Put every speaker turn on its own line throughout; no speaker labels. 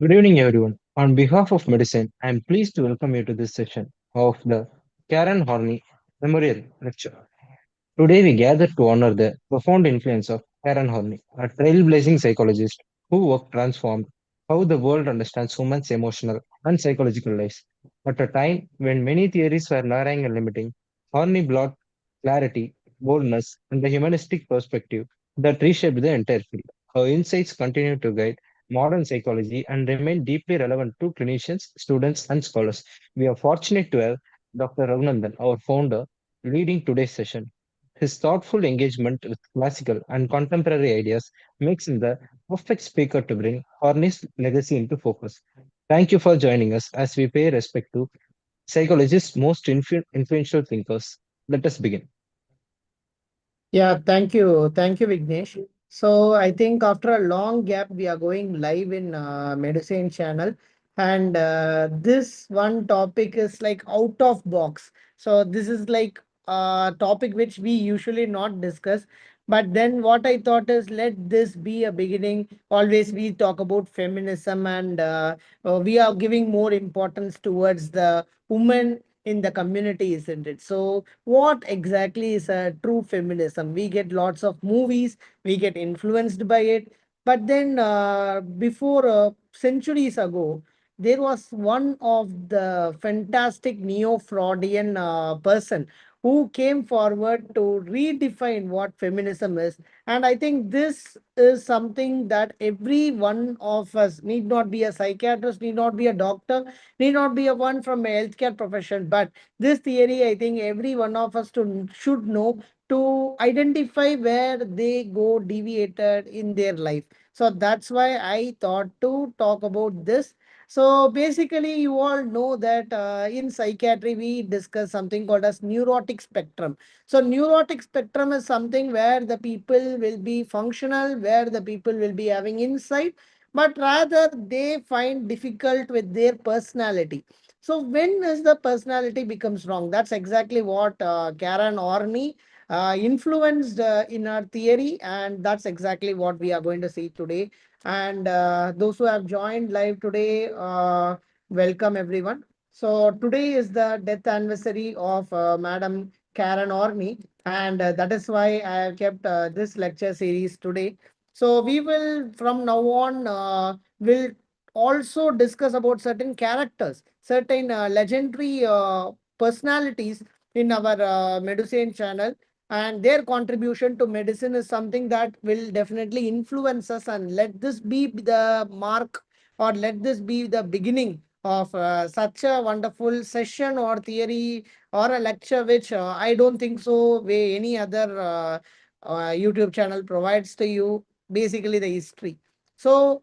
Good evening, everyone. On behalf of medicine, I am pleased to welcome you to this session of the Karen Horney Memorial Lecture. Today, we gather to honor the profound influence of Karen Horney, a trailblazing psychologist whose work transformed how the world understands humans' emotional and psychological lives. At a time when many theories were narrowing and limiting, Horney brought clarity, boldness, and the humanistic perspective that reshaped the entire field. Her insights continue to guide modern psychology and remain deeply relevant to clinicians, students, and scholars. We are fortunate to have Dr. Raghunandan, our founder, leading today's session. His thoughtful engagement with classical and contemporary ideas makes him the perfect speaker to bring Horney's legacy into focus. Thank you for joining us as we pay respect to psychologists' most influential thinkers. Let us begin.
Yeah, thank you. Thank you, Vignesh. So I think after a long gap, we are going live in Medicine channel. And this one topic is like out of box. So this is like a topic which we usually not discuss. But then what I thought is let this be a beginning. Always we talk about feminism and we are giving more importance towards the women in the community, isn't it? So what exactly is a true feminism? We get lots of movies, we get influenced by it. But then, before centuries ago, there was one of the fantastic neo-Freudian person who came forward to redefine what feminism is. And I think this is something that every one of us need not be a psychiatrist, need not be a doctor, need not be a one from a healthcare profession, but this theory, I think every one of us should know to identify where they go deviated in their life. So that's why I thought to talk about this. So basically, you all know that in psychiatry, we discuss something called as neurotic spectrum. So neurotic spectrum is something where the people will be functional, where the people will be having insight, but rather they find difficult with their personality. So when is the personality becomes wrong? That's exactly what Karen Orney influenced in our theory, and that's exactly what we are going to see today. And those who have joined live today, welcome everyone. So today is the death anniversary of Madam Karen Orney, and that is why I have kept this lecture series today. So we will from now on will also discuss about certain characters, certain legendary personalities in our medicine channel, and their contribution to medicine is something that will definitely influence us. And let this be the mark, or let this be the beginning of such a wonderful session or theory or a lecture, which I don't think so way any other YouTube channel provides to you. Basically, the history. So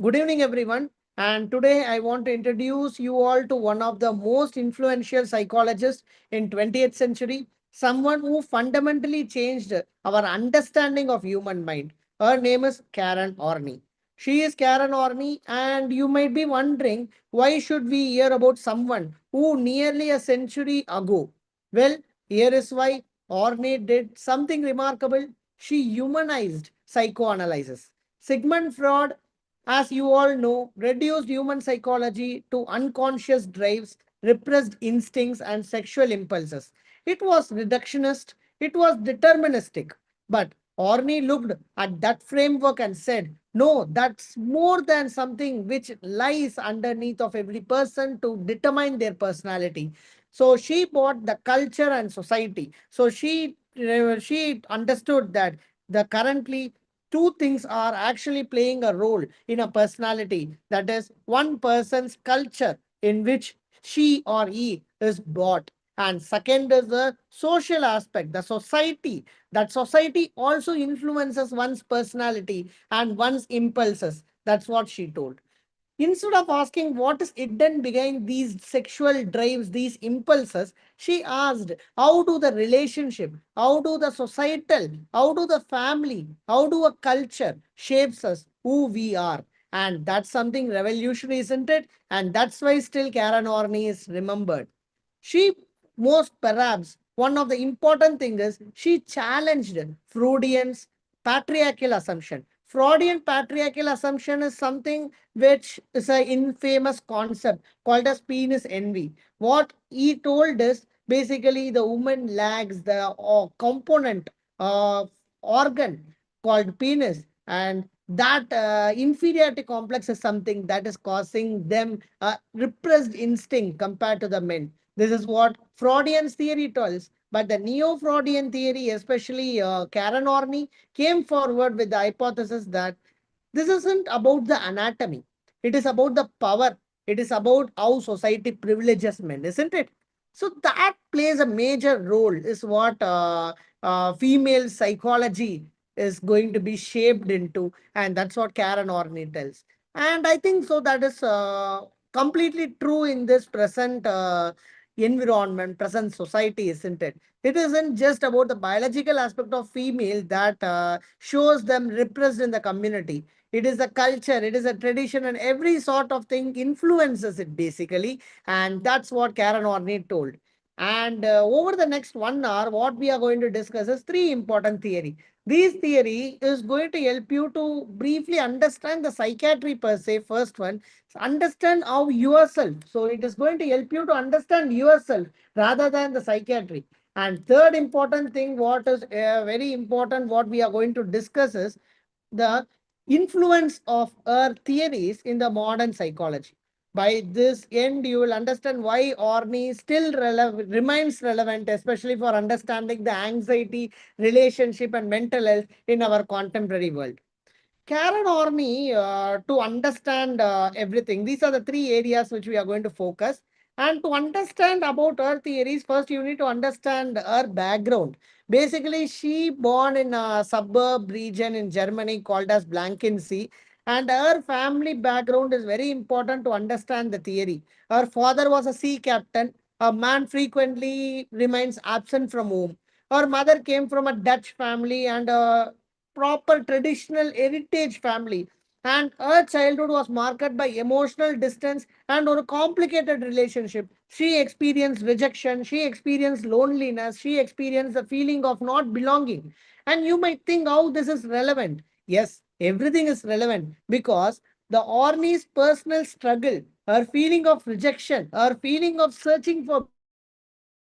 good evening, everyone. And today I want to introduce you all to one of the most influential psychologists in 20th century, someone who fundamentally changed our understanding of human mind. Her name is Karen Orney. She is Karen Orney, and you might be wondering why should we hear about someone who nearly a century ago? Well, here is why. Orney did something remarkable. She humanized psychoanalysis. Sigmund Freud, as you all know, reduced human psychology to unconscious drives, repressed instincts, and sexual impulses. It was reductionist, it was deterministic. But Orney looked at that framework and said, no, that's more than something which lies underneath of every person to determine their personality. So she bought the culture and society. So she understood that the currently two things are actually playing a role in a personality. That is, one person's culture in which she or he is brought. And second is the social aspect, the society. That society also influences one's personality and one's impulses. That's what she told. Instead of asking what is hidden behind these sexual drives, these impulses, she asked, how do the relationship, how do the societal, how do the family, how do a culture shapes us who we are? And that's something revolutionary, isn't it? And that's why still Karen Orney is remembered. She most perhaps one of the important things is she challenged Freudian's patriarchal assumption. Freudian patriarchal assumption is something which is an infamous concept called as penis envy. What he told is basically the woman lacks the component of organ called penis, and that inferiority complex is something that is causing them a repressed instinct compared to the men. This is what Freudian's theory tells. But the neo-Freudian theory, especially Karen Horney, came forward with the hypothesis that this isn't about the anatomy. It is about the power. It is about how society privileges men, isn't it? So that plays a major role, is what female psychology is going to be shaped into. And that's what Karen Horney tells. And I think so that is completely true in this present environment, present society, isn't it? It isn't just about the biological aspect of female that shows them repressed in the community. It is a culture, it is a tradition, and every sort of thing influences it basically. And that's what Karen Ornate told. And over the next 1 hour, what we are going to discuss is three important theory. This theory is going to help you to briefly understand the psychiatry per se. First one, understand how yourself. So it is going to help you to understand yourself rather than the psychiatry. And third important thing, what is very important, what we are going to discuss is the influence of her theories in the modern psychology. By this end, you will understand why Orney still remains relevant, especially for understanding the anxiety, relationship, and mental health in our contemporary world. Karen or me, to understand everything, these are the three areas which we are going to focus. And to understand about her theories, first you need to understand her background. Basically, she born in a suburb region in Germany called as Blankensee. And her family background is very important to understand the theory. Her father was a sea captain. A man frequently remains absent from home. Her mother came from a Dutch family and proper traditional heritage family. And her childhood was marked by emotional distance and a complicated relationship. She experienced rejection, she experienced loneliness, she experienced the feeling of not belonging. And you might think how this is relevant. Yes, everything is relevant because the Orney's personal struggle, her feeling of rejection, her feeling of searching for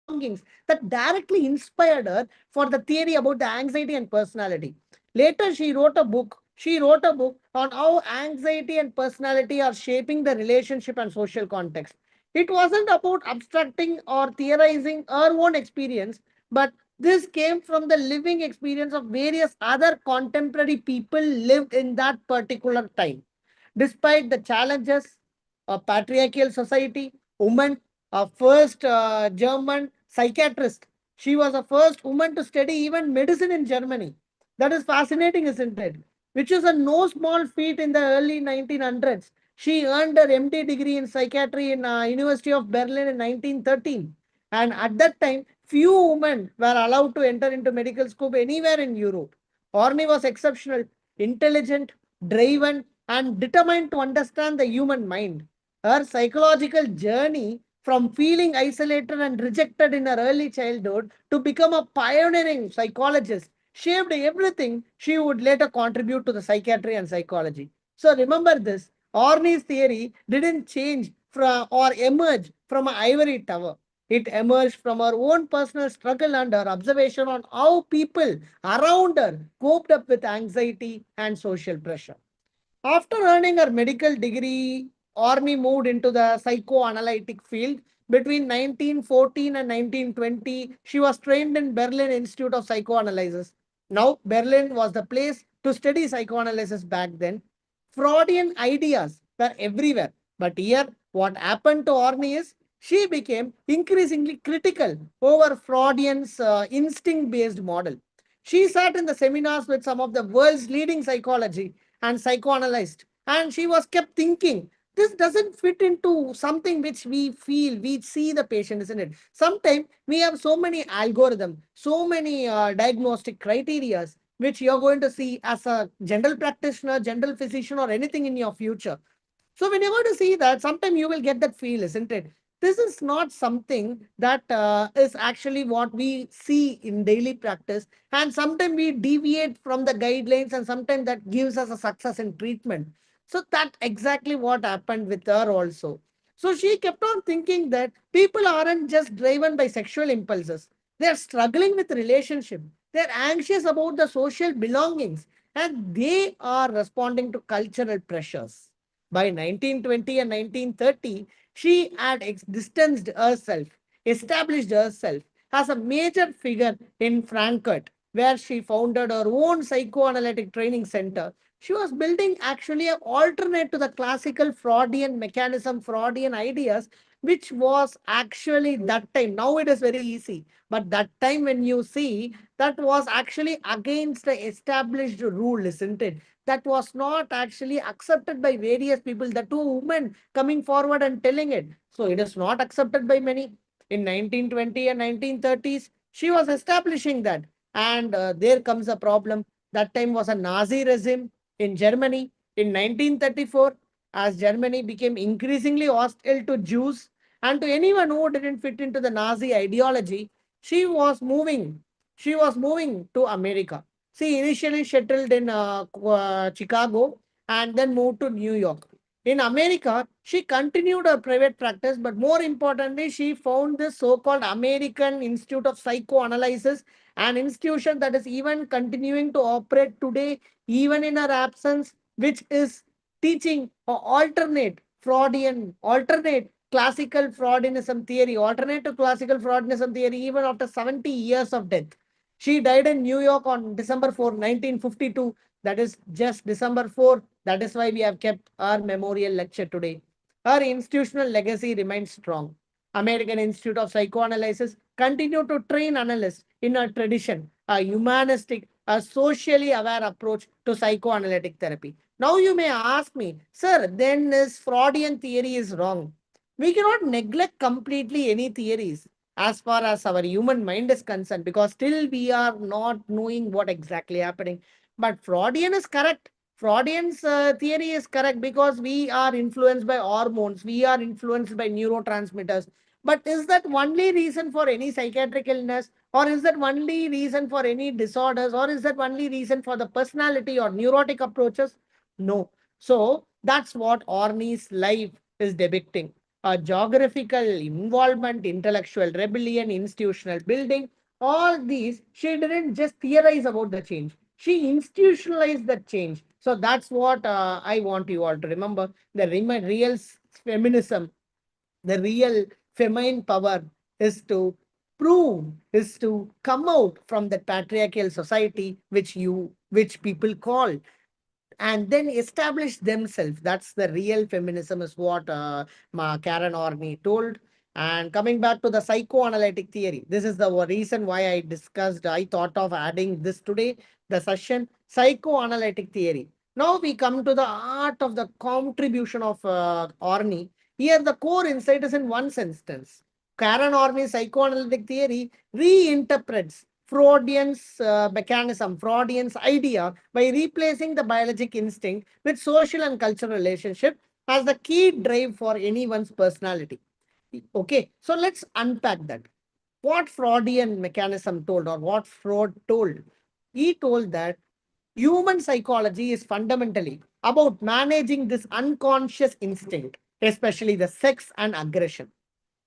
belongings, that directly inspired her for the theory about the anxiety and personality. Later, she wrote a book on how anxiety and personality are shaping the relationship and social context. It wasn't about abstracting or theorizing our own experience, but this came from the living experience of various other contemporary people lived in that particular time. Despite the challenges of patriarchal society, woman, a first German psychiatrist, she was the first woman to study even medicine in Germany. That is fascinating, isn't it? Which is a no small feat in the early 1900s. She earned her MD degree in psychiatry in University of Berlin in 1913. And at that time, few women were allowed to enter into medical school anywhere in Europe. Orny was exceptional, intelligent, driven, and determined to understand the human mind. Her psychological journey from feeling isolated and rejected in her early childhood to become a pioneering psychologist shaped everything she would later contribute to the psychiatry and psychology. So remember this, Orney's theory didn't change from or emerge from an ivory tower. It emerged from her own personal struggle and her observation on how people around her coped up with anxiety and social pressure. After earning her medical degree, Ormy moved into the psychoanalytic field. Between 1914 and 1920, she was trained in Berlin Institute of Psychoanalysis. Now, Berlin was the place to study psychoanalysis back then. Freudian ideas were everywhere. But here, what happened to Orny is she became increasingly critical over Freudian's instinct-based model. She sat in the seminars with some of the world's leading psychology and psychoanalyst. And she was kept thinking, this doesn't fit into something which we feel, we see the patient, isn't it? Sometimes we have so many algorithms, so many diagnostic criteria, which you're going to see as a general practitioner, general physician, or anything in your future. So when you're going to see that, sometimes you will get that feel, isn't it? This is not something that is actually what we see in daily practice. And sometimes we deviate from the guidelines, and sometimes that gives us a success in treatment. So that exactly what happened with her also. So she kept on thinking that people aren't just driven by sexual impulses. They're struggling with relationship. They're anxious about the social belongings, and they are responding to cultural pressures. By 1920 and 1930, she had distanced herself, established herself as a major figure in Frankfurt, where she founded her own psychoanalytic training center. She was building actually an alternate to the classical Freudian mechanism, Freudian ideas, which was actually that time. Now it is very easy, but that time when you see, that was actually against the established rule, isn't it? That was not actually accepted by various people. The two women coming forward and telling it. So it is not accepted by many. In 1920 and 1930s, she was establishing that. And there comes a problem. That time was a Nazi regime in Germany. In 1934, as Germany became increasingly hostile to Jews and to anyone who didn't fit into the Nazi ideology, she was moving. She was moving to America. She initially settled in Chicago and then moved to New York. In America, she continued her private practice, but more importantly, she found this so called American Institute of Psychoanalysis, an institution that is even continuing to operate today, even in her absence, which is teaching alternate classical Freudianism theory, alternate to classical Freudianism theory, even after 70 years of death. She died in New York on December 4, 1952. That is just December 4. That is why we have kept our memorial lecture today. Her institutional legacy remains strong. American Institute of Psychoanalysis continue to train analysts in a tradition, a humanistic, a socially aware approach to psychoanalytic therapy. Now you may ask me, sir, then this Freudian theory is wrong. We cannot neglect completely any theories as far as our human mind is concerned, because still we are not knowing what exactly happening. But Freudian is correct. Freudian's theory is correct because we are influenced by hormones, we are influenced by neurotransmitters. But is that only reason for any psychiatric illness, or is that only reason for any disorders, or is that only reason for the personality or neurotic approaches? No. So that's what Orney's life is depicting: a geographical involvement, intellectual rebellion, institutional building. All these, she didn't just theorize about the change, she institutionalized that change. So that's what I want you all to remember. The real feminism, the real feminine power is to prove, is to come out from that patriarchal society which people call, and then establish themselves. That's the real feminism, is what Karen Orney told. And coming back to the psychoanalytic theory, this is the reason why I thought of adding this today, the session, psychoanalytic theory. Now we come to the art of the contribution of Orney. Here, the core insight is in one sentence. Karen Orney's psychoanalytic theory reinterprets Freudian's mechanism, Freudian's idea, by replacing the biologic instinct with social and cultural relationship as the key drive for anyone's personality. Okay, so let's unpack that. What Freudian mechanism told, or what Freud told? He told that human psychology is fundamentally about managing this unconscious instinct, especially the sex and aggression.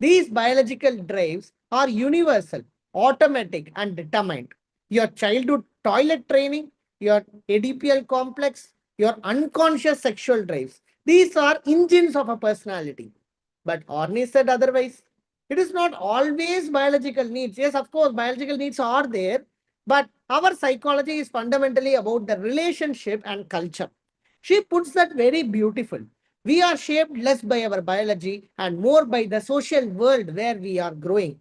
These biological drives are universal, automatic, and determined. Your childhood toilet training, your Oedipal complex, your unconscious sexual drives. These are engines of a personality. But Orney said otherwise. It is not always biological needs. Yes, of course, biological needs are there, but our psychology is fundamentally about the relationship and culture. She puts that very beautiful. We are shaped less by our biology and more by the social world where we are growing.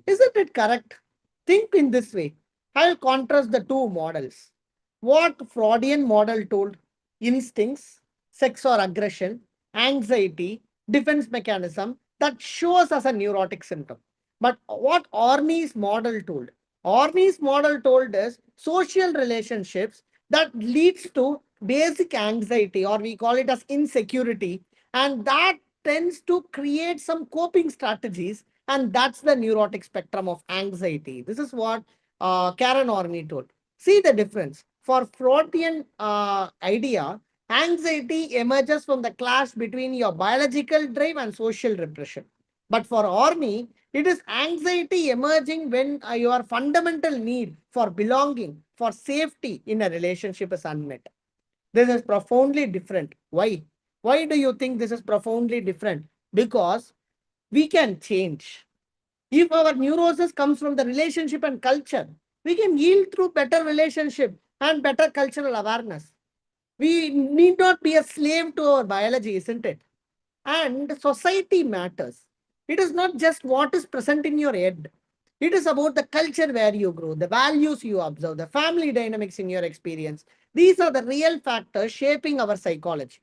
Isn't it correct? Think in this way. I'll contrast the two models. What Freudian model told: instincts, sex or aggression, anxiety, defense mechanism that shows as a neurotic symptom. But what Orney's model told? Orney's model told us social relationships that leads to basic anxiety, or we call it as insecurity, and that tends to create some coping strategies, and that's the neurotic spectrum of anxiety. This is what Karen Horney told. See the difference. For Freudian idea, anxiety emerges from the clash between your biological drive and social repression. But for Horney, it is anxiety emerging when your fundamental need for belonging, for safety in a relationship is unmet. This is profoundly different. Why? Why do you think this is profoundly different? Because we can change. If our neurosis comes from the relationship and culture, we can yield through better relationship and better cultural awareness. We need not be a slave to our biology, isn't it? And society matters. It is not just what is present in your head. It is about the culture where you grow, the values you observe, the family dynamics in your experience. These are the real factors shaping our psychology.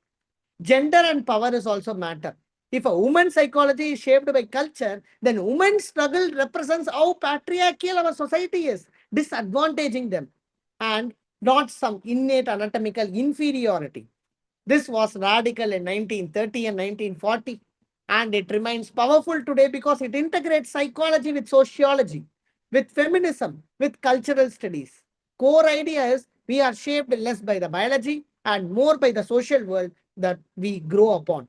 Gender and power is also matter. If a woman's psychology is shaped by culture, then women's struggle represents how patriarchal our society is, disadvantaging them, and not some innate anatomical inferiority. This was radical in 1930 and 1940, and it remains powerful today because it integrates psychology with sociology, with feminism, with cultural studies. Core idea is we are shaped less by the biology and more by the social world that we grow upon.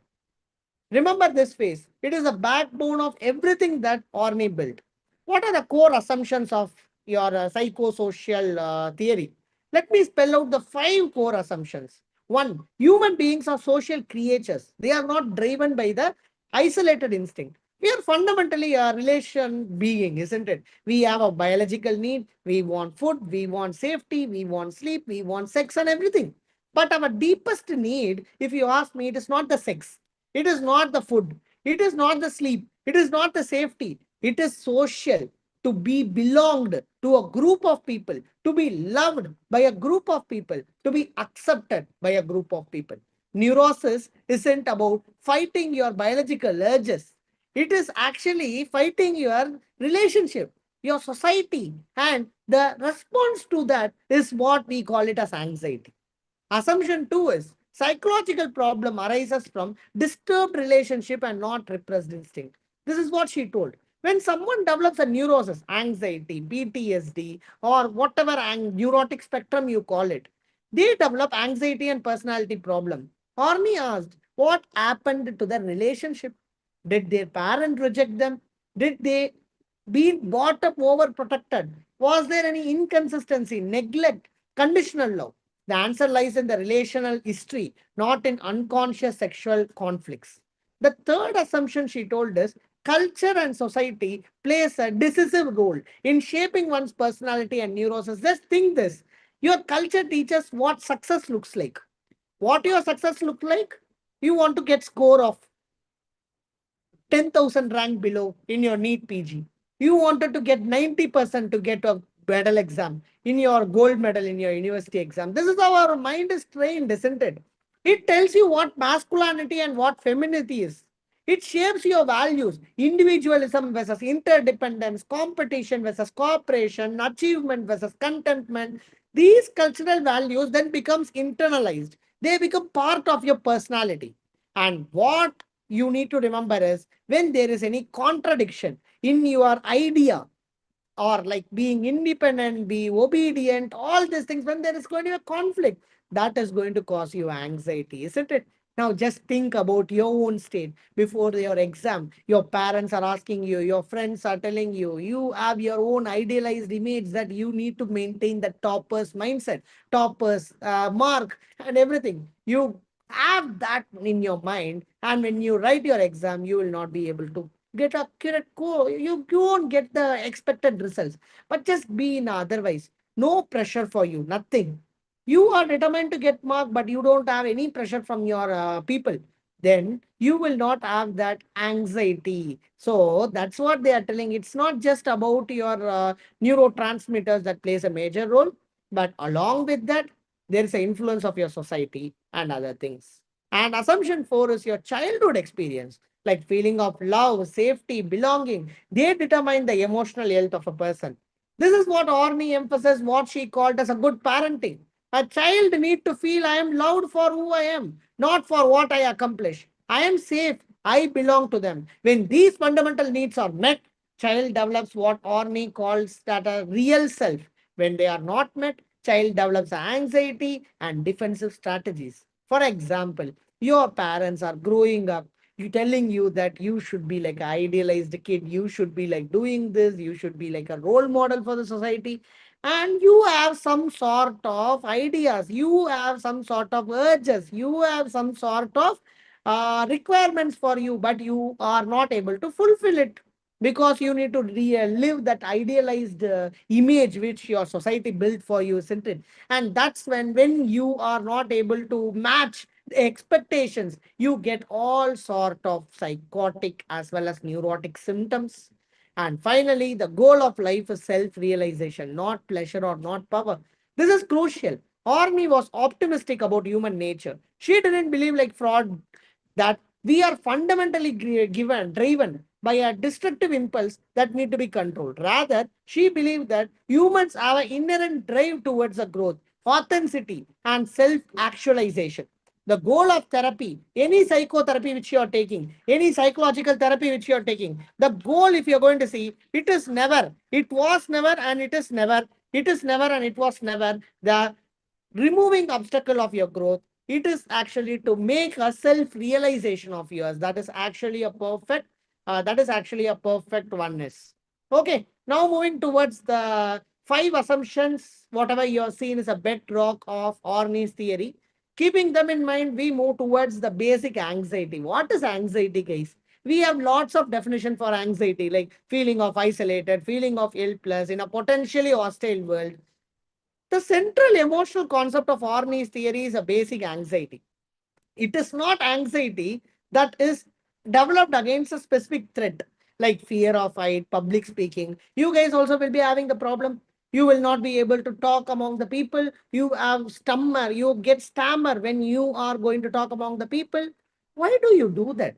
Remember this phase. It is the backbone of everything that Orme built. What are the core assumptions of your psychosocial theory? Let me spell out the 5 core assumptions. One, human beings are social creatures. They are not driven by the isolated instinct. We are fundamentally a relation being, isn't it? We have a biological need. We want food. We want safety. We want sleep. We want sex and everything. But our deepest need, if you ask me, it is not the sex. It is not the food. It is not the sleep. It is not the safety. It is social, to be belonged to a group of people, to be loved by a group of people, to be accepted by a group of people. Neurosis isn't about fighting your biological urges. It is actually fighting your relationship, your society, and the response to that is what we call it as anxiety. Assumption two is psychological problem arises from disturbed relationship and not repressed instinct. This is what she told. When someone develops a neurosis, anxiety, PTSD, or whatever neurotic spectrum you call it, they develop anxiety and personality problem. Horney asked, what happened to their relationship? Did their parent reject them? Did they be brought up overprotected? Was there any inconsistency, neglect, conditional love? The answer lies in the relational history, not in unconscious sexual conflicts. The third assumption she told us, culture and society plays a decisive role in shaping one's personality and neurosis. Just think this. Your culture teaches what success looks like. What your success look like? You want to get score of 10,000 rank below in your NEET PG. You wanted to get 90% to get a medal exam in your gold medal in your university exam. This is how our mind is trained, isn't it? It tells you what masculinity and what femininity is. It shapes your values, individualism versus interdependence, competition versus cooperation, achievement versus contentment. These cultural values then becomes internalized. They become part of your personality. And what you need to remember is when there is any contradiction in your idea, or like being independent, be obedient, all these things, when there is going to be a conflict, that is going to cause you anxiety, isn't it? Now just think about your own state before your exam. Your parents are asking you, your friends are telling you, you have your own idealized image that you need to maintain the topper's mindset, topper's mark, and everything. You have that in your mind, and when you write your exam, you will not be able to get a accurate score. You won't get the expected results. But just be in otherwise. No pressure for you, nothing. You are determined to get mark, but you don't have any pressure from your people. Then you will not have that anxiety. So that's what they are telling. It's not just about your neurotransmitters that plays a major role, but along with that, there is an influence of your society and other things. And assumption four is your childhood experience, like feeling of love, safety, belonging. They determine the emotional health of a person. This is what Orny emphasizes what she called as a good parenting. A child need to feel I am loved for who I am, not for what I accomplish. I am safe I belong to them. When these fundamental needs are met, child develops what Orney calls that a real self. When they are not met, child develops anxiety and defensive strategies. For example, your parents are growing up, you telling you that you should be like an idealized kid, you should be like doing this, you should be like a role model for the society, and you have some sort of ideas, you have some sort of urges, you have some sort of requirements for you, but you are not able to fulfill it because you need to live that idealized image which your society built for you, isn't it? And that's when you are not able to match the expectations, you get all sort of psychotic as well as neurotic symptoms. And finally, the goal of life is self-realization, not pleasure or not power. This is crucial. Orme was optimistic about human nature. She didn't believe like fraud that we are fundamentally driven by a destructive impulse that need to be controlled. Rather, she believed that humans have an inherent drive towards a growth, authenticity, and self-actualization. The goal of therapy, any psychotherapy which you are taking, any psychological therapy which you are taking, the goal, if you're going to see, it is never, it was never, and it is never, it is never, and it was never the removing obstacle of your growth. It is actually to make a self realization of yours. That is actually a perfect oneness. Okay, now moving towards the five assumptions, whatever you have seen is a bedrock of Orney's theory. Keeping them in mind, we move towards the basic anxiety. What is anxiety, guys? We have lots of definition for anxiety, like feeling of isolated, feeling of helpless in a potentially hostile world. The central emotional concept of Orney's theory is a basic anxiety. It is not anxiety that is developed against a specific threat, like fear of height, public speaking. You guys also will be having the problem. You will not be able to talk among the people. You have stammer. You get stammer when you are going to talk among the people. Why do you do that?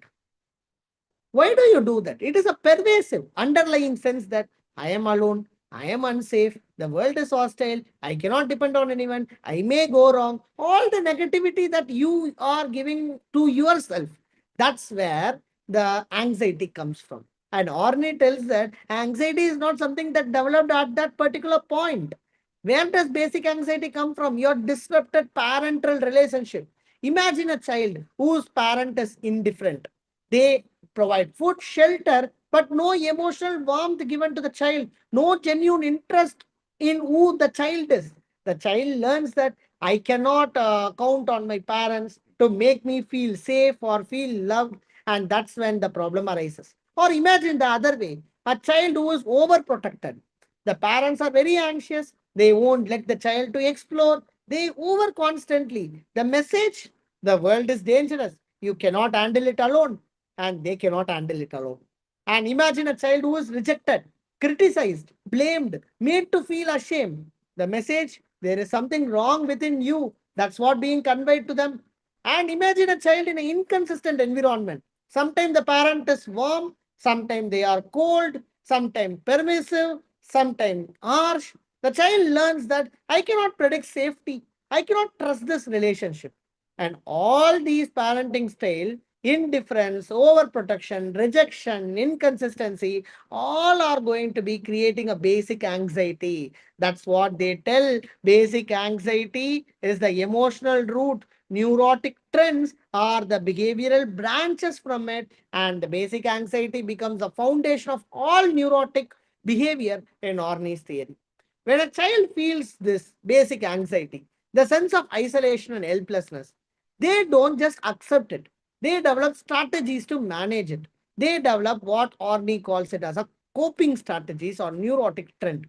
Why do you do that? It is a pervasive underlying sense that I am alone, I am unsafe, the world is hostile, I cannot depend on anyone, I may go wrong. All the negativity that you are giving to yourself, that's where the anxiety comes from. And Orney tells that anxiety is not something that developed at that particular point. Where does basic anxiety come from? Your disrupted parental relationship. Imagine a child whose parent is indifferent. They provide food, shelter, but no emotional warmth given to the child, no genuine interest in who the child is. The child learns that I cannot count on my parents to make me feel safe or feel loved, and that's when the problem arises. Or imagine the other way, a child who is overprotected. The parents are very anxious, they won't let the child to explore, they over constantly. The message, the world is dangerous, you cannot handle it alone, and they cannot handle it alone. And imagine a child who is rejected, criticized, blamed, made to feel ashamed. The message, there is something wrong within you. That's what being conveyed to them. And imagine a child in an inconsistent environment. Sometimes the parent is warm, sometimes they are cold, sometimes permissive, sometimes harsh. The child learns that I cannot predict safety. I cannot trust this relationship. And all these parenting style, indifference, overprotection, rejection, inconsistency, all are going to be creating a basic anxiety. That's what they tell. Basic anxiety is the emotional root. Neurotic trends are the behavioral branches from it, and the basic anxiety becomes the foundation of all neurotic behavior in Orney's theory. When a child feels this basic anxiety, the sense of isolation and helplessness, they don't just accept it. They develop strategies to manage it. They develop what Orney calls it as a coping strategies or neurotic trend.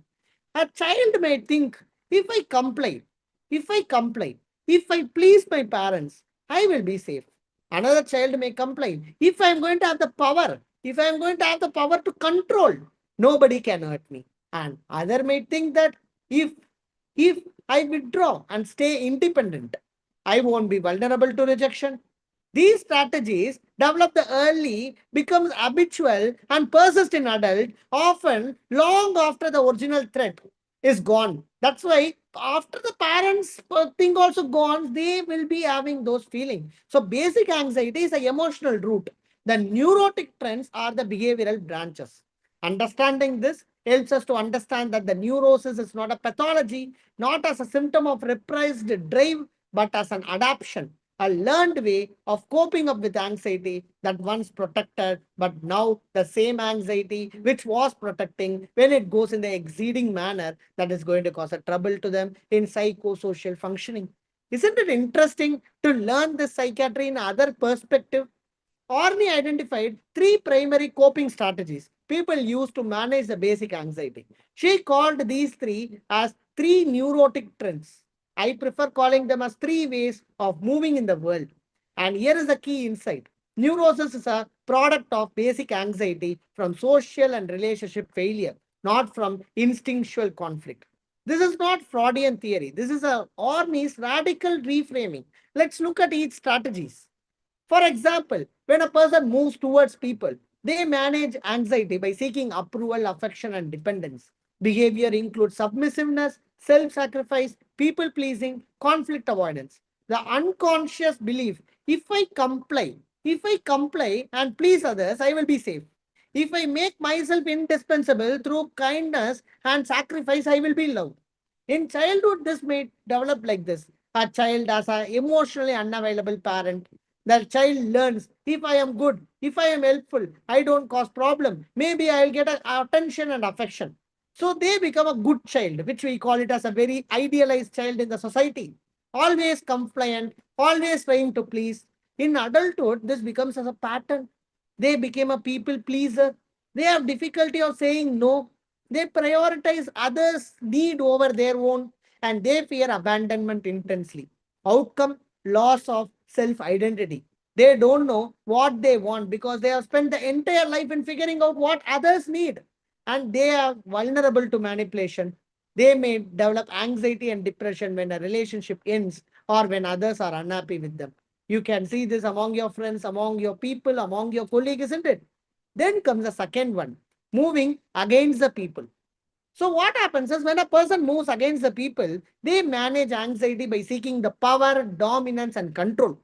A child may think, if I comply, if I comply, if I please my parents, I will be safe. Another child may complain, if I am going to have the power, if I am going to have the power to control, nobody can hurt me. And other may think that if if I withdraw and stay independent, I won't be vulnerable to rejection. These strategies develop the early, becomes habitual and persist in adult, often long after the original threat is gone. That's why after the parents thing also gone, they will be having those feelings. So basic anxiety is an emotional root. The neurotic trends are the behavioral branches. Understanding this helps us to understand that the neurosis is not a pathology, not as a symptom of repressed drive, but as an adaptation, a learned way of coping up with anxiety that once protected, but now the same anxiety which was protecting, when it goes in the exceeding manner, that is going to cause a trouble to them in psychosocial functioning. Isn't it interesting to learn this psychiatry in other perspective? Horney identified three primary coping strategies people use to manage the basic anxiety. She called these three as three neurotic trends. I prefer calling them as three ways of moving in the world. And here is the key insight. Neurosis is a product of basic anxiety from social and relationship failure, not from instinctual conflict. This is not Freudian theory. This is a Horney's radical reframing. Let's look at each strategies. For example, when a person moves towards people, they manage anxiety by seeking approval, affection, and dependence. Behavior includes submissiveness, self sacrifice, people pleasing, conflict avoidance. The unconscious belief if I comply and please others, I will be safe. If I make myself indispensable through kindness and sacrifice, I will be loved. In childhood, this may develop like this. A child as an emotionally unavailable parent, the child learns if I am good, if I am helpful, I don't cause problem. Maybe I'll get attention and affection. So they become a good child, which we call it as a very idealized child in the society. Always compliant, always trying to please. In adulthood, this becomes as a pattern. They became a people pleaser. They have difficulty of saying no. They prioritize others' need over their own, and they fear abandonment intensely. Outcome loss of self identity. They don't know what they want because they have spent the entire life in figuring out what others need. And they are vulnerable to manipulation. They may develop anxiety and depression when a relationship ends or when others are unhappy with them. You can see this among your friends, among your people, among your colleagues, isn't it? Then comes the second one, moving against the people. So what happens is when a person moves against the people, they manage anxiety by seeking the power, dominance, and control.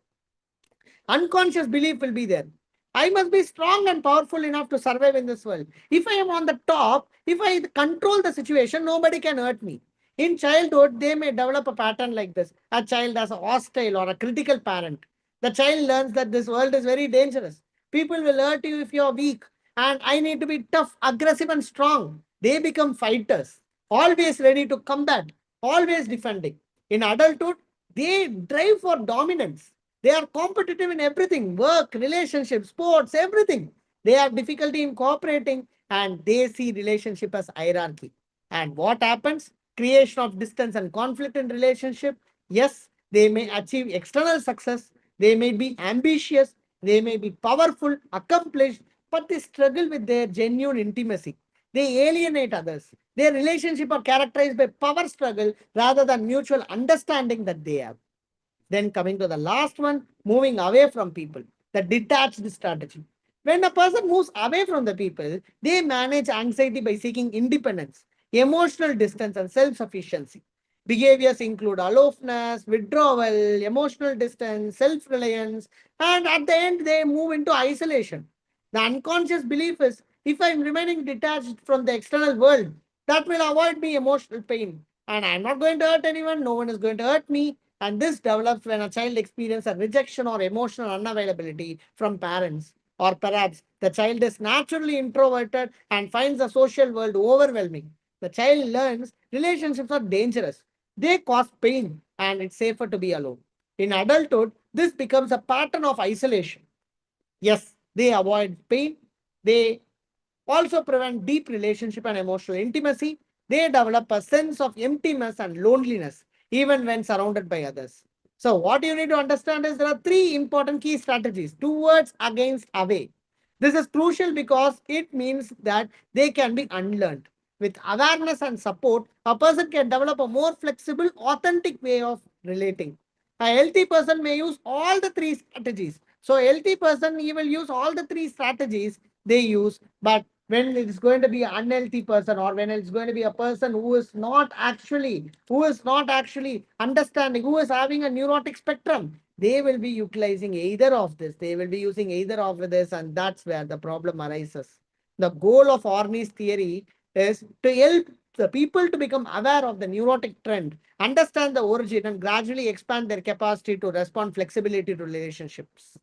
Unconscious belief will be there. I must be strong and powerful enough to survive in this world. If I am on the top, if I control the situation, nobody can hurt me. In childhood, they may develop a pattern like this. A child as a hostile or a critical parent. The child learns that this world is very dangerous. People will hurt you if you are weak. And I need to be tough, aggressive, and strong. They become fighters, always ready to combat, always defending. In adulthood, they drive for dominance. They are competitive in everything work, relationships, sports, everything. They have difficulty in cooperating and they see relationship as hierarchy. And what happens? Creation of distance and conflict in relationship. Yes, they may achieve external success. They may be ambitious. They may be powerful, accomplished, but they struggle with their genuine intimacy. They alienate others. Their relationship are characterized by power struggle rather than mutual understanding that they have. Then coming to the last one, moving away from people, the detached strategy. When a person moves away from the people, they manage anxiety by seeking independence, emotional distance, and self sufficiency. Behaviors include aloofness, withdrawal, emotional distance, self reliance, and at the end, they move into isolation. The unconscious belief is if I'm remaining detached from the external world, that will avoid me emotional pain. And I'm not going to hurt anyone, no one is going to hurt me, and this develops when a child experiences a rejection or emotional unavailability from parents. Or perhaps the child is naturally introverted and finds the social world overwhelming. The child learns relationships are dangerous. They cause pain and it's safer to be alone. In adulthood, this becomes a pattern of isolation. Yes, they avoid pain. They also prevent deep relationship and emotional intimacy. They develop a sense of emptiness and loneliness, even when surrounded by others. So, what you need to understand is there are three important key strategies towards, against, away. This is crucial because it means that they can be unlearned. With awareness and support, a person can develop a more flexible, authentic way of relating. A healthy person may use all the three strategies. So, a healthy person, he will use all the three strategies they use, but when it's going to be an unhealthy person or when it's going to be a person who is not actually understanding, who is having a neurotic spectrum, they will be utilizing either of this. They will be using either of this, and that's where the problem arises. The goal of Horney's theory is to help the people to become aware of the neurotic trend, understand the origin, and gradually expand their capacity to respond flexibility to relationships.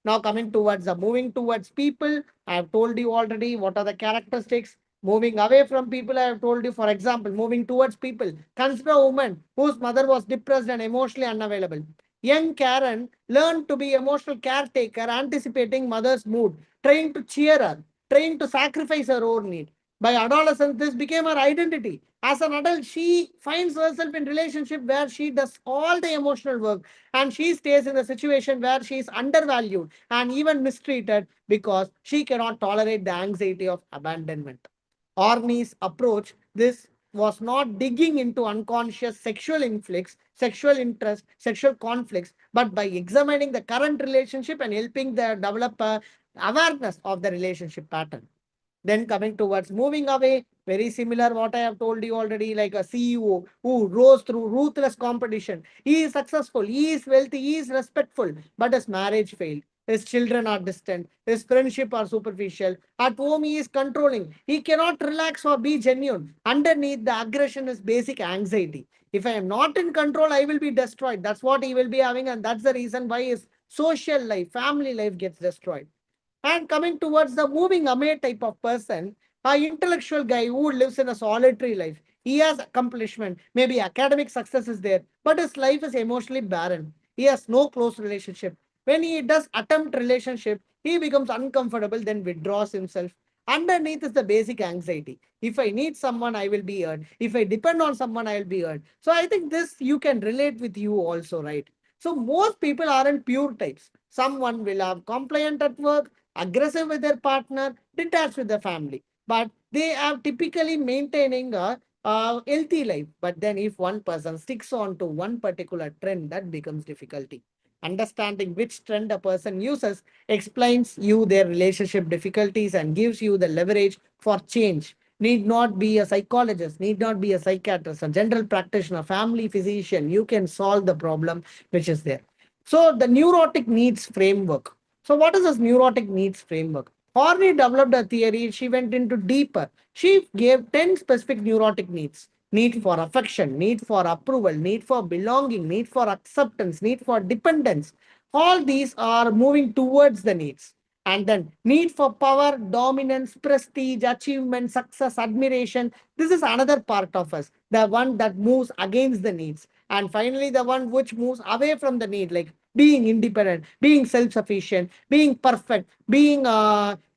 Now coming towards the moving towards people, I have told you already what are the characteristics. Moving away from people, I have told you, for example, moving towards people. Consider a woman whose mother was depressed and emotionally unavailable. Young Karen learned to be emotional caretaker, anticipating mother's mood, trying to cheer her, trying to sacrifice her own need. By adolescence, this became her identity. As an adult, she finds herself in relationship where she does all the emotional work, and she stays in a situation where she is undervalued and even mistreated because she cannot tolerate the anxiety of abandonment. Orney's approach, this was not digging into unconscious sexual inflicts, sexual interest, sexual conflicts, but by examining the current relationship and helping the developer awareness of the relationship pattern. Then coming towards moving away, very similar what I have told you already, like a CEO who rose through ruthless competition. He is successful, he is wealthy, he is respectful, but his marriage failed. His children are distant, his friendship are superficial. At home, he is controlling. He cannot relax or be genuine. Underneath the aggression is basic anxiety. If I am not in control, I will be destroyed. That's what he will be having, and that's the reason why his social life, family life gets destroyed. And coming towards the moving away type of person, an intellectual guy who lives in a solitary life. He has accomplishment, maybe academic success is there, but his life is emotionally barren. He has no close relationship. When he does attempt relationship, he becomes uncomfortable, then withdraws himself. Underneath is the basic anxiety. If I need someone, I will be hurt. If I depend on someone, I will be hurt. So I think this you can relate with you also, right? So most people aren't pure types. Someone will have compliant at work, aggressive with their partner, detached with their family. But they are typically maintaining a healthy life. But then if one person sticks on to one particular trend, that becomes difficulty. Understanding which trend a person uses explains you their relationship difficulties and gives you the leverage for change. Need not be a psychologist, need not be a psychiatrist, a general practitioner, family physician. You can solve the problem which is there. So the neurotic needs framework. So what is this neurotic needs framework? Horney developed a theory. She went into deeper. She gave 10 specific neurotic needs. Need for affection, need for approval, need for belonging, need for acceptance, need for dependence. All these are moving towards the needs. And then need for power, dominance, prestige, achievement, success, admiration. This is another part of us, the one that moves against the needs. And finally, the one which moves away from the need, like being independent, being self-sufficient, being perfect, being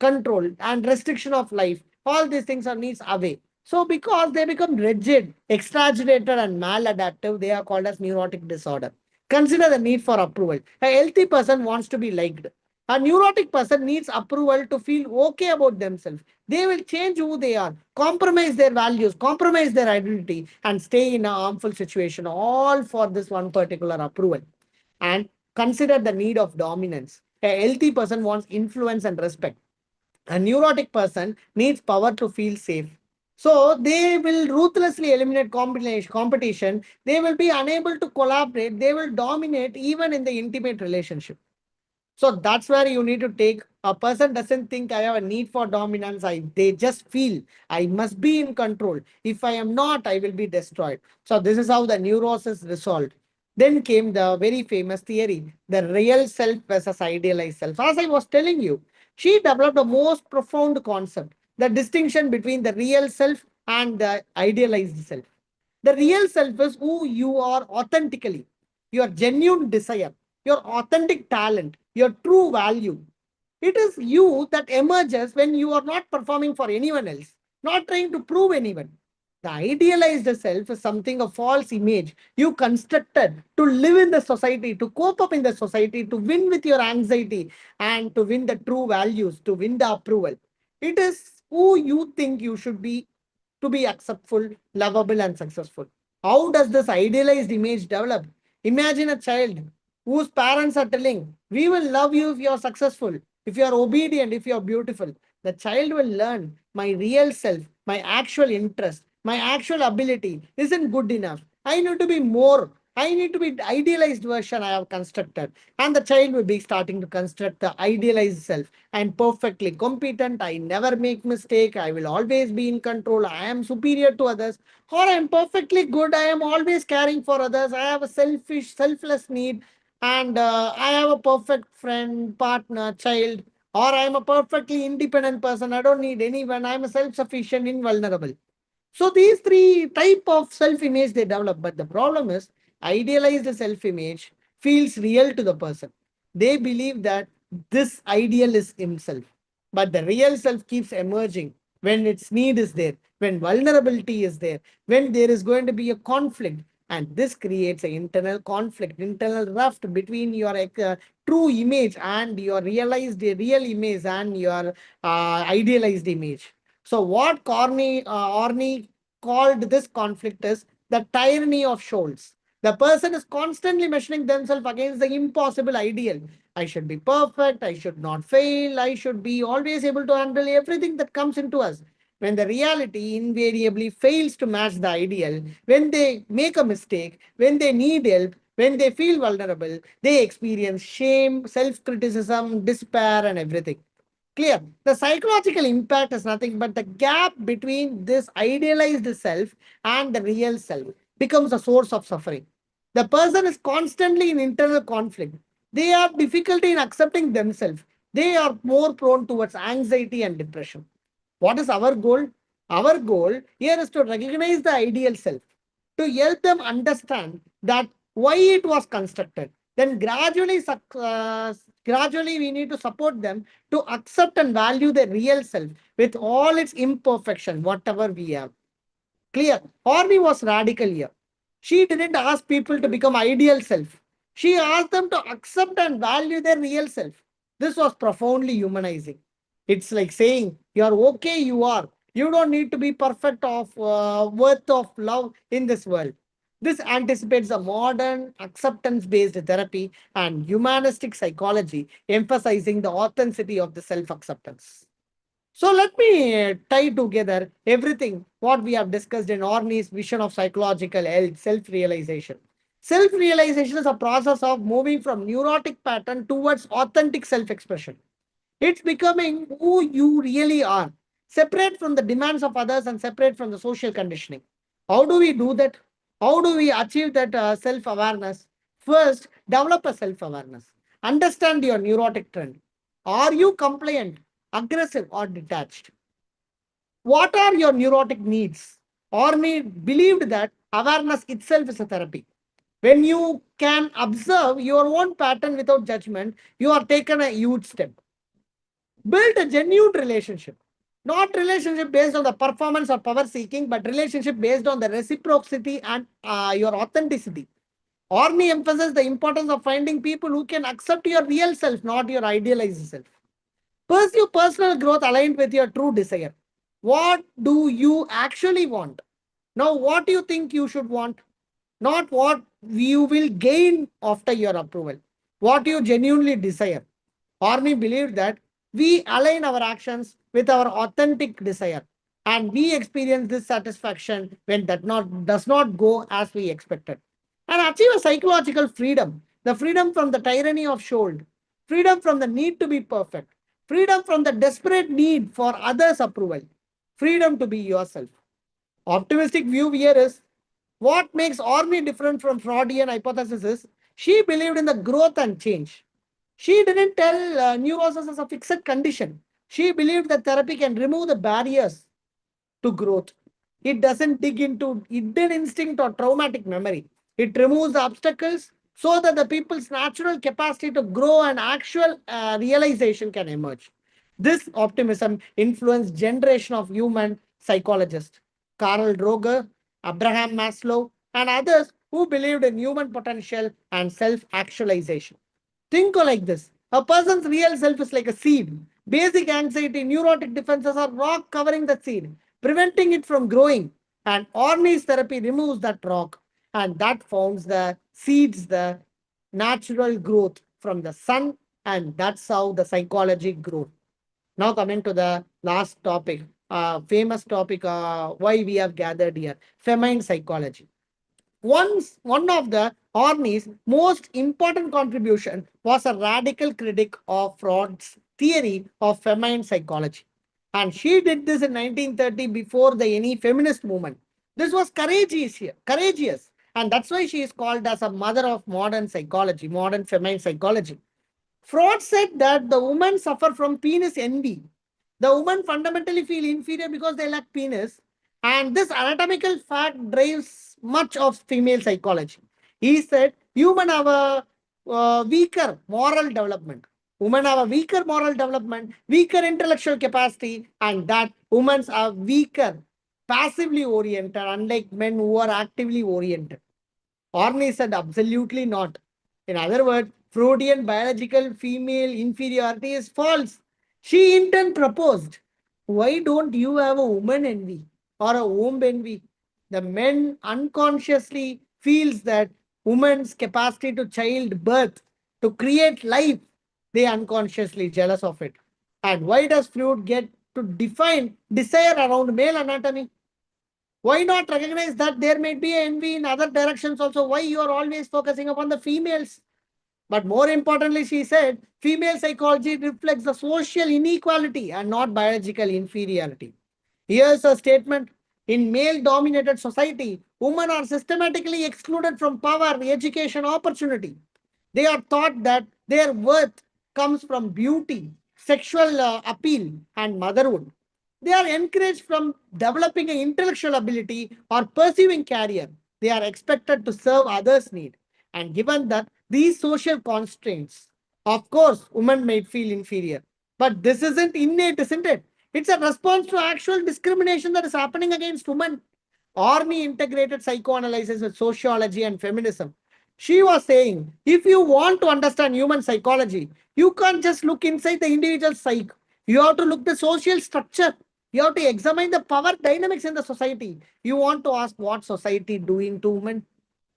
controlled, and restriction of life. All these things are needs away. So because they become rigid, exaggerated, and maladaptive, they are called as neurotic disorder. Consider the need for approval. A healthy person wants to be liked. A neurotic person needs approval to feel okay about themselves. They will change who they are, compromise their values, compromise their identity, and stay in a harmful situation, all for this one particular approval. And consider the need of dominance. A healthy person wants influence and respect. A neurotic person needs power to feel safe. So they will ruthlessly eliminate competition. They will be unable to collaborate. They will dominate even in the intimate relationship. So that's where you need to take. A person doesn't think I have a need for dominance. They just feel I must be in control. If I am not, I will be destroyed. So this is how the neurosis resolved. Then came the very famous theory, the real self versus idealized self. As I was telling you, she developed a most profound concept, the distinction between the real self and the idealized self. The real self is who you are authentically, your genuine desire, your authentic talent, your true value. It is you that emerges when you are not performing for anyone else, not trying to prove anyone. The idealized self is something, a false image you constructed to live in the society, to cope up in the society, to win with your anxiety, and to win the true values, to win the approval. It is who you think you should be to be acceptable, lovable, and successful. How does this idealized image develop? Imagine a child whose parents are telling, we will love you if you are successful, if you are obedient, if you are beautiful. The child will learn my real self, my actual interest, my actual ability isn't good enough. I need to be more. I need to be the idealized version I have constructed. And the child will be starting to construct the idealized self. I'm perfectly competent. I never make mistake. I will always be in control. I am superior to others. Or I am perfectly good. I am always caring for others. I have a selfish, selfless need. And I have a perfect friend, partner, child. Or I am a perfectly independent person. I don't need anyone. I'm a self-sufficient, invulnerable. So these three type of self-image they develop, but the problem is idealized self-image feels real to the person. They believe that this ideal is himself, but the real self keeps emerging when its need is there, when vulnerability is there, when there is going to be a conflict, and this creates an internal conflict, internal rift between your true image and your realized real image and your idealized image. So what Orney called this conflict is the tyranny of shoals. The person is constantly measuring themselves against the impossible ideal. I should be perfect. I should not fail. I should be always able to handle everything that comes into us. When the reality invariably fails to match the ideal, when they make a mistake, when they need help, when they feel vulnerable, they experience shame, self criticism, despair, and everything. Clear. The psychological impact is nothing but the gap between this idealized self and the real self becomes a source of suffering. The person is constantly in internal conflict. They have difficulty in accepting themselves. They are more prone towards anxiety and depression. What is our goal? Our goal here is to recognize the ideal self, to help them understand that why it was constructed. Then gradually we need to support them to accept and value the real self with all its imperfection, whatever we have. Clear. Horney was radical here. She didn't ask people to become ideal self. She asked them to accept and value their real self. This was profoundly humanizing. It's like saying, you're okay, you are. You don't need to be perfect of worth of love in this world. This anticipates a modern acceptance-based therapy and humanistic psychology, emphasizing the authenticity of the self-acceptance. So let me tie together everything what we have discussed in Orney's vision of psychological health, self-realization. Self-realization is a process of moving from neurotic pattern towards authentic self-expression. It's becoming who you really are, separate from the demands of others and separate from the social conditioning. How do we do that? How do we achieve that self-awareness? First, develop a self-awareness. Understand your neurotic trend. Are you compliant, aggressive, or detached? What are your neurotic needs? Orney believed that awareness itself is a therapy. When you can observe your own pattern without judgment, you are taken a huge step. Build a genuine relationship. Not relationship based on the performance or power seeking, but relationship based on the reciprocity and your authenticity. Orney emphasizes the importance of finding people who can accept your real self, not your idealized self. Pursue personal growth aligned with your true desire. What do you actually want? Now, what do you think you should want? Not what you will gain after your approval. What you genuinely desire. Horney believed that we align our actions with our authentic desire, and we experience this satisfaction when that does not go as we expected. And achieve a psychological freedom, the freedom from the tyranny of should, freedom from the need to be perfect, freedom from the desperate need for others' approval, freedom to be yourself. Optimistic view here is what makes Orme different from Freudian hypothesis is she believed in the growth and change. She didn't tell neurosis as a fixed condition. She believed that therapy can remove the barriers to growth. It doesn't dig into hidden instinct or traumatic memory. It removes the obstacles so that the people's natural capacity to grow and actual realization can emerge. This optimism influenced generation of human psychologists, Carl Roger, Abraham Maslow, and others who believed in human potential and self-actualization. Think like this. A person's real self is like a seed. Basic anxiety, neurotic defenses are rock covering the seed, preventing it from growing. And Orney's therapy removes that rock and that forms the seeds, the natural growth from the sun. And that's how the psychology grows. Now coming to the last topic, famous topic, why we have gathered here, feminine psychology. One of the Horney's most important contribution was a radical critic of Freud's theory of feminine psychology. And she did this in 1930 before the any feminist movement. This was courageous. And that's why she is called as a mother of modern psychology, modern feminine psychology. Freud said that the women suffer from penis envy. The women fundamentally feel inferior because they lack penis, and this anatomical fact drives much of female psychology. He said human have a weaker moral development. Women have a weaker moral development, weaker intellectual capacity, and that women are weaker, passively oriented, unlike men who are actively oriented. Horney said absolutely not. In other words, Freudian biological female inferiority is false. She in turn proposed, why don't you have a woman envy or a womb envy? The men unconsciously feels that woman's capacity to childbirth, to create life, they unconsciously jealous of it. And why does Freud get to define desire around male anatomy? Why not recognize that there may be envy in other directions also? Why you are always focusing upon the females? But more importantly, she said, female psychology reflects the social inequality and not biological inferiority. Here's a statement. In male dominated society, women are systematically excluded from power, education, opportunity. They are taught that their worth comes from beauty, sexual appeal, and motherhood. They are encouraged from developing an intellectual ability or pursuing career. They are expected to serve others' need. And given that these social constraints, of course, women may feel inferior. But this isn't innate, isn't it? It's a response to actual discrimination that is happening against women. Orny integrated psychoanalysis with sociology and feminism. She was saying, if you want to understand human psychology, you can't just look inside the individual psyche. You have to look the social structure. You have to examine the power dynamics in the society. You want to ask what society doing to women.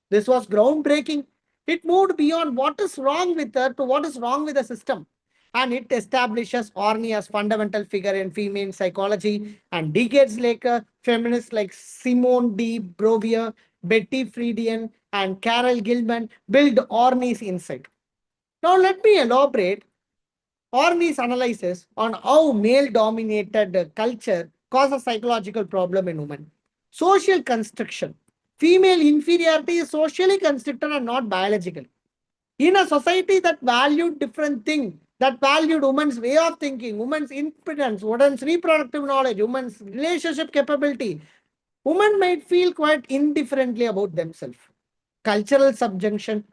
This was groundbreaking. It moved beyond what is wrong with her to what is wrong with the system. And it establishes Orny as fundamental figure in female psychology. And decades later, feminists like Simone de Beauvoir, Betty Friedan, and Carol Gilman built Orny's insight. Now, let me elaborate Orny's analysis on how male-dominated culture causes psychological problem in women. Social construction. Female inferiority is socially constructed and not biological. In a society that valued different things, that valued women's way of thinking, women's independence, women's reproductive knowledge, women's relationship capability, women might feel quite indifferently about themselves. Cultural subjunction,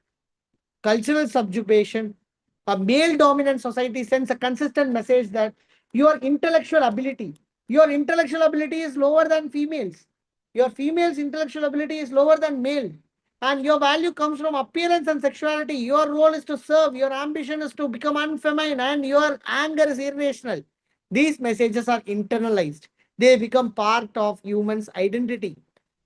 cultural subjugation, a male dominant society sends a consistent message that your intellectual ability, your intellectual ability is lower than females. Your female's intellectual ability is lower than male. And your value comes from appearance and sexuality. Your role is to serve. Your ambition is to become unfeminine. And your anger is irrational. These messages are internalized. They become part of humans' identity.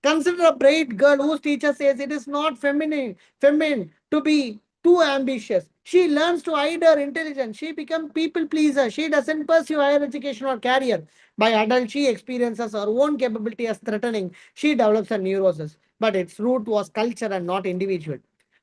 Consider a bright girl whose teacher says it is not feminine to be too ambitious. She learns to hide her intelligence. She becomes people pleaser. She doesn't pursue higher education or career. By adult, she experiences her own capability as threatening. She develops a neurosis. But its root was culture and not individual.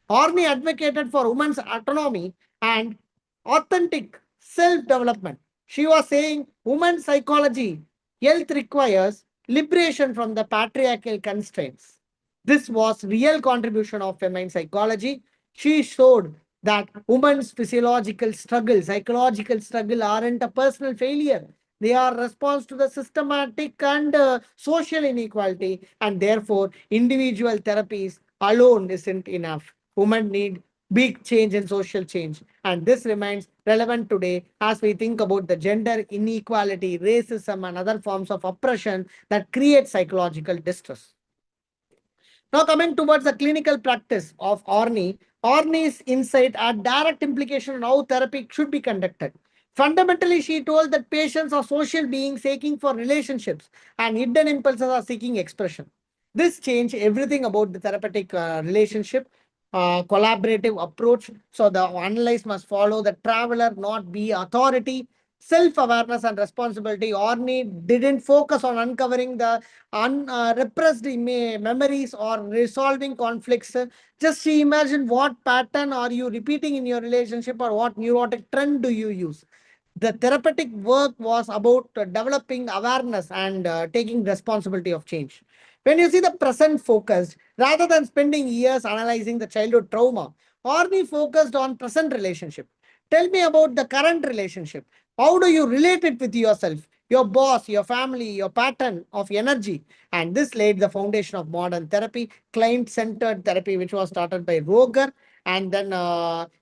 Horney advocated for women's autonomy and authentic self-development. She was saying women's psychology, health requires liberation from the patriarchal constraints. This was real contribution of feminine psychology. She showed that women's physiological struggle, psychological struggle aren't a personal failure. They are response to the systematic and social inequality, and therefore individual therapies alone isn't enough. Women need big change in social change, and this remains relevant today as we think about the gender inequality, racism, and other forms of oppression that create psychological distress. Now, coming towards the clinical practice of Orney, Orney's insight had direct implication on how therapy should be conducted. Fundamentally, she told that patients are social beings seeking for relationships and hidden impulses are seeking expression. This changed everything about the therapeutic relationship, collaborative approach. So the analyst must follow the traveler, not be authority. self-awareness and responsibility. Orny didn't focus on uncovering the repressed memories or resolving conflicts. Just she imagined what pattern are you repeating in your relationship or what neurotic trend do you use. The therapeutic work was about developing awareness and taking responsibility of change. When you see the present focused, rather than spending years analyzing the childhood trauma, Orny focused on present relationship. Tell me about the current relationship. How do you relate it with yourself, your boss, your family, your pattern of energy? And this laid the foundation of modern therapy, client-centered therapy, which was started by Roger. And then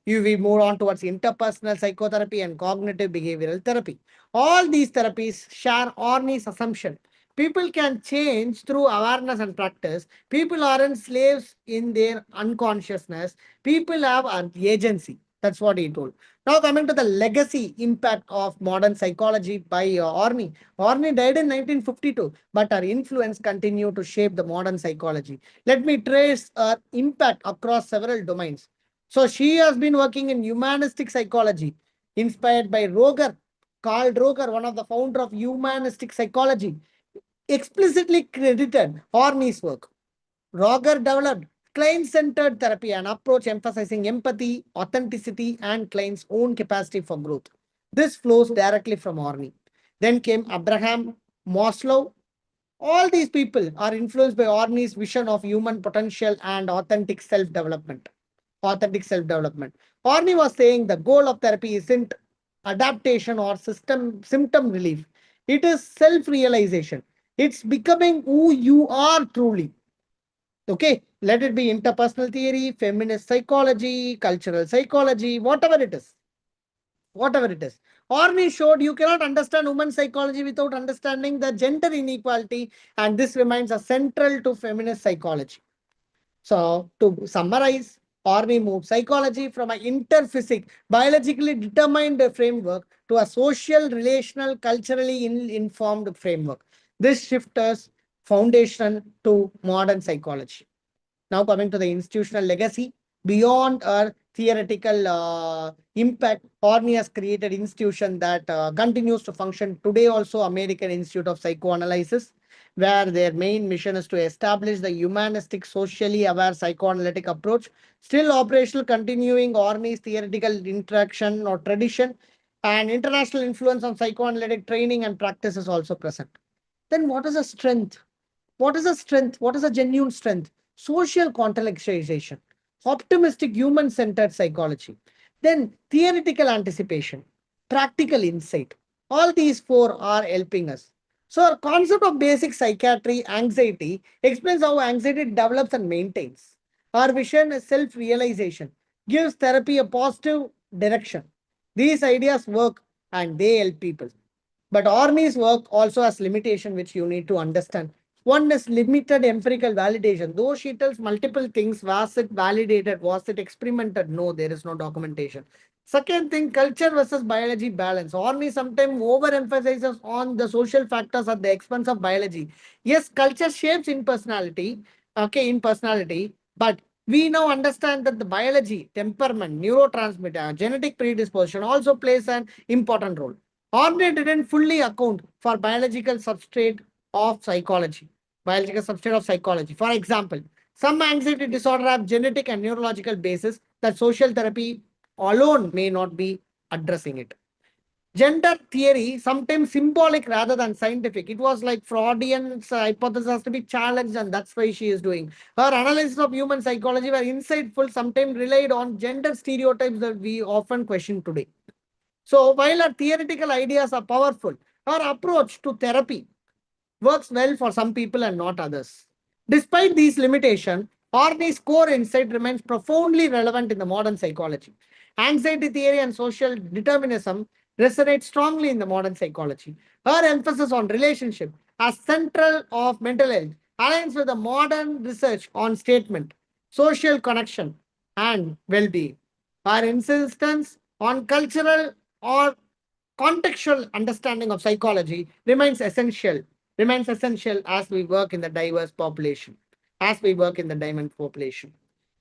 we move on towards interpersonal psychotherapy and cognitive behavioral therapy. All these therapies share Orney's assumption. People can change through awareness and practice. People aren't slaves in their unconsciousness. People have an agency. That's what he told. Now coming to the legacy impact of modern psychology by Orney. Orney died in 1952, but her influence continued to shape the modern psychology. Let me trace her impact across several domains. So she has been working in humanistic psychology, inspired by Roger, Carl Roger, one of the founder of humanistic psychology, explicitly credited Orney's work. Roger developed client-centered therapy, an approach emphasizing empathy, authenticity, and client's own capacity for growth. This flows directly from Orney. Then came Abraham Maslow. All these people are influenced by Orney's vision of human potential and authentic self-development. Authentic self-development. Orney was saying the goal of therapy isn't adaptation or system symptom relief. It is self-realization. It's becoming who you are truly. Okay, let it be interpersonal theory, feminist psychology, cultural psychology, whatever it is. Whatever it is. Orney showed you cannot understand women's psychology without understanding the gender inequality, and this remains a central to feminist psychology. So, to summarize, Orney moved psychology from an interphysic, biologically determined framework to a social, relational, culturally informed framework. This shift is foundation to modern psychology. Now coming to the institutional legacy, beyond our theoretical impact, Horney has created institution that continues to function today also, American Institute of Psychoanalysis, where their main mission is to establish the humanistic, socially aware psychoanalytic approach, still operational, continuing Horney's theoretical interaction or tradition, and international influence on psychoanalytic training and practice is also present. Then what is a strength? What is a strength? What is a genuine strength? Social contextualization, optimistic human centered psychology, then theoretical anticipation, practical insight. All these four are helping us. So, our concept of basic psychiatry, anxiety, explains how anxiety develops and maintains. Our vision is self realization, gives therapy a positive direction. These ideas work and they help people. But Orney's work also has limitation which you need to understand. One is limited empirical validation. Though she tells multiple things, was it validated? Was it experimented? No, there is no documentation. Second thing, culture versus biology balance. Orney sometimes overemphasizes on the social factors at the expense of biology. Yes, culture shapes in personality, okay, in personality, but we now understand that the biology, temperament, neurotransmitter, genetic predisposition also plays an important role. Horney didn't fully account for biological substrate of psychology. Biological substrate of psychology. For example, some anxiety disorder have genetic and neurological basis that social therapy alone may not be addressing it. Gender theory, sometimes symbolic rather than scientific. It was like Freudian hypothesis has to be challenged, and that's why she is doing. Her analysis of human psychology were insightful, sometimes relied on gender stereotypes that we often question today. So while our theoretical ideas are powerful, our approach to therapy works well for some people and not others. Despite these limitations, Orney's core insight remains profoundly relevant in the modern psychology. Anxiety theory and social determinism resonate strongly in the modern psychology. Her emphasis on relationship as central of mental health aligns with the modern research on statement, social connection, and well-being. Her insistence on cultural or contextual understanding of psychology remains essential as we work in the diverse population, as we work in the diamond population.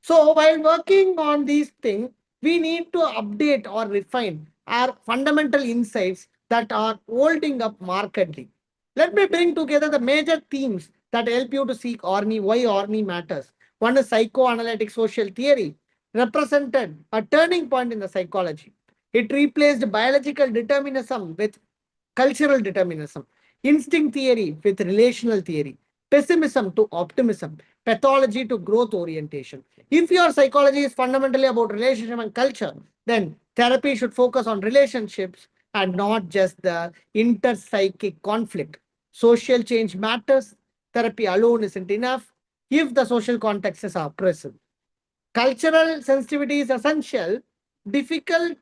So while working on these things, we need to update or refine our fundamental insights that are holding up markedly. Let me bring together the major themes that help you to see Orni, why Orni matters. One is psychoanalytic social theory, represented a turning point in the psychology. It replaced biological determinism with cultural determinism, instinct theory with relational theory, pessimism to optimism, pathology to growth orientation. If your psychology is fundamentally about relationship and culture, then therapy should focus on relationships and not just the interpsychic conflict. Social change matters. Therapy alone isn't enough if the social context is oppressive. Cultural sensitivity is essential. Different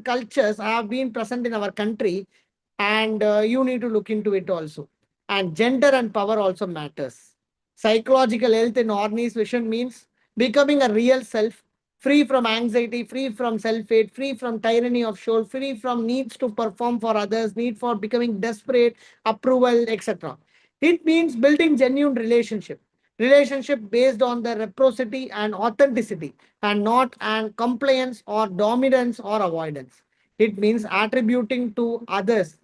cultures have been present in our country, and you need to look into it also. And gender and power also matters. Psychological health in Orney's vision means becoming a real self, free from anxiety, free from self-hate, free from tyranny of soul, free from needs to perform for others, need for becoming desperate, approval, etc. It means building genuine relationship based on the reciprocity and authenticity, and not an compliance or dominance or avoidance. It means attributing to others,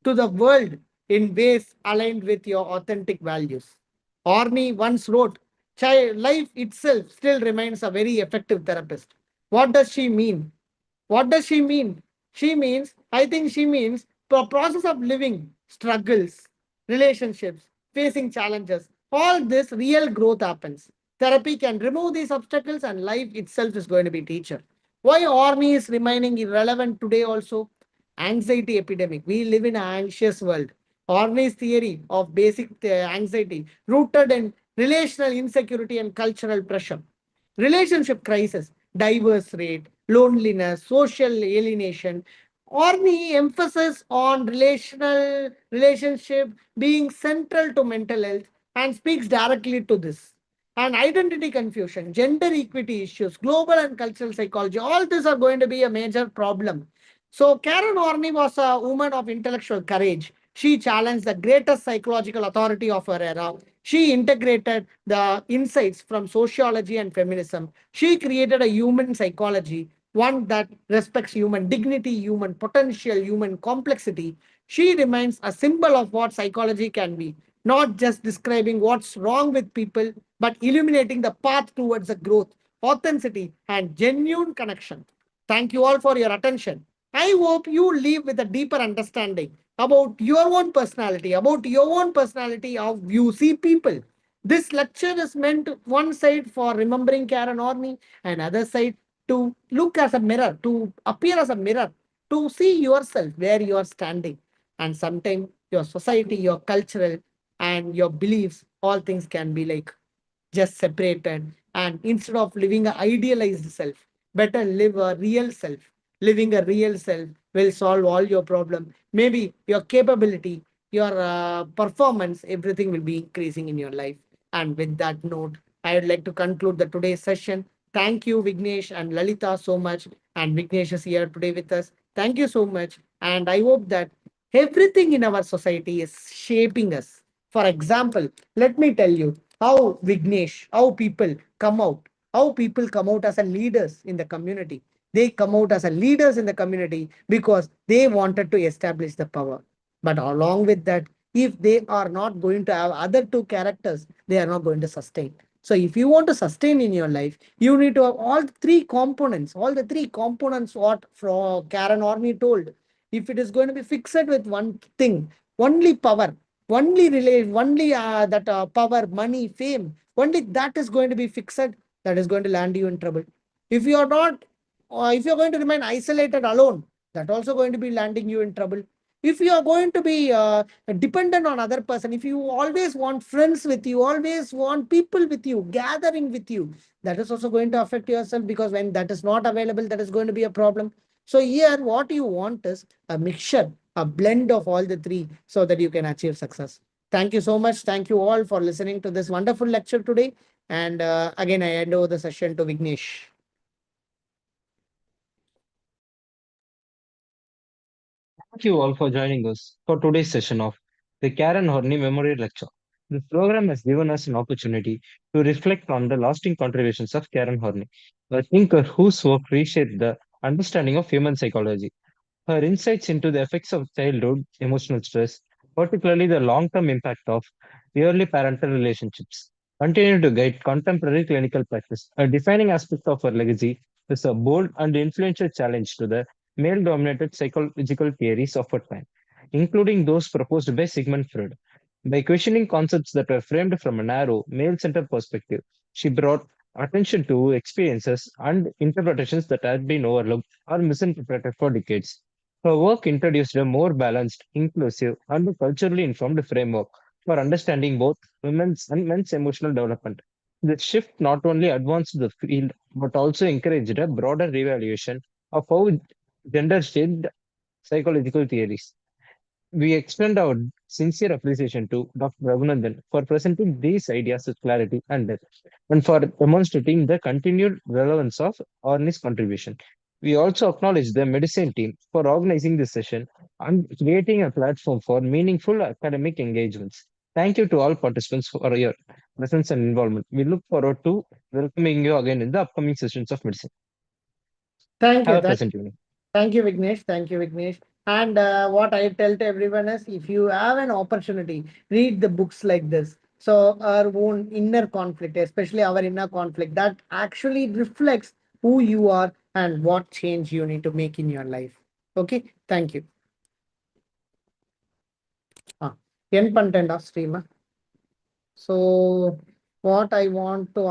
to the world, in ways aligned with your authentic values. Orny once wrote, Life itself still remains a very effective therapist. What does she mean? What does she mean? I think she means the process of living, struggles, relationships, facing challenges. All this real growth happens. Therapy can remove these obstacles, and life itself is going to be teacher. Why Orny is remaining irrelevant today also? Anxiety epidemic. We live in an anxious world. Orney's theory of basic anxiety rooted in relational insecurity and cultural pressure. Relationship crisis, diverse rate, loneliness, social alienation, or the emphasis on relational relationship being central to mental health and speaks directly to this. And identity confusion, gender equity issues, global and cultural psychology, all these are going to be a major problem. So Karen Horney was a woman of intellectual courage. She challenged the greatest psychological authority of her era. She integrated the insights from sociology and feminism. She created a human psychology, one that respects human dignity, human potential, human complexity. She remains a symbol of what psychology can be, not just describing what's wrong with people, but illuminating the path towards the growth, authenticity, and genuine connection. Thank you all for your attention. I hope you leave with a deeper understanding about your own personality, how you see people. This lecture is meant one side for remembering Karen Orney, and other side to look as a mirror, to appear as a mirror, to see yourself where you are standing. And sometimes your society, your cultural, and your beliefs, all things can be like just separated. And instead of living an idealized self, better live a real self. Living a real self will solve all your problem. Maybe your capability, your performance, everything will be increasing in your life. And with that note, I would like to conclude the today's session. Thank you, Vignesh and Lalita, so much. And Vignesh is here today with us. Thank you so much. And I hope that everything in our society is shaping us. For example, let me tell you how Vignesh, how people come out as a leaders in the community. They come out as a leaders in the community because they wanted to establish the power. But along with that, if they are not going to have other two characters, they are not going to sustain. So if you want to sustain in your life, you need to have all the three components what from Karen Orney told. If it is going to be fixed with one thing, only power, only that power, money, fame, only that is going to be fixed, that is going to land you in trouble. If you are not, if you are going to remain isolated alone, that also going to be landing you in trouble. If you are going to be dependent on other person, if you always want friends with you, always want people with you, gathering with you, that is also going to affect yourself, because when that is not available, that is going to be a problem. So here what you want is a mixture, a blend of all the three, so that you can achieve success. Thank you so much. Thank you all for listening to this wonderful lecture today. And again, I hand over the session to Vignesh.
Thank you all for joining us for today's session of the Karen Horney Memorial Lecture. This program has given us an opportunity to reflect on the lasting contributions of Karen Horney, a thinker whose work reshaped the understanding of human psychology. Her insights into the effects of childhood emotional stress, particularly the long term impact of early parental relationships, continue to guide contemporary clinical practice. A defining aspect of her legacy is a bold and influential challenge to the male dominated psychological theories of her time, including those proposed by Sigmund Freud. By questioning concepts that were framed from a narrow, male centered perspective, she brought attention to experiences and interpretations that had been overlooked or misinterpreted for decades. Her work introduced a more balanced, inclusive, and culturally informed framework for understanding both women's and men's emotional development. This shift not only advanced the field but also encouraged a broader reevaluation of how gender shaped psychological theories. We extend our sincere appreciation to Dr. Raghunandan for presenting these ideas with clarity and depth, and for demonstrating the continued relevance of Orni's contribution. We also acknowledge the medicine team for organizing this session and creating a platform for meaningful academic engagements. Thank you to all participants for your presence and involvement. We look forward to welcoming you again in the upcoming sessions of medicine.
Thank
Have
you.
a pleasant evening.
Thank you, Vignesh. Thank you, Vignesh. And what I tell to everyone is if you have an opportunity, read the books like this. So, our own inner conflict, especially our inner conflict, that actually reflects who you are and what change you need to make in your life. Okay, thank you. Ah, end content of streamer. So, what I want to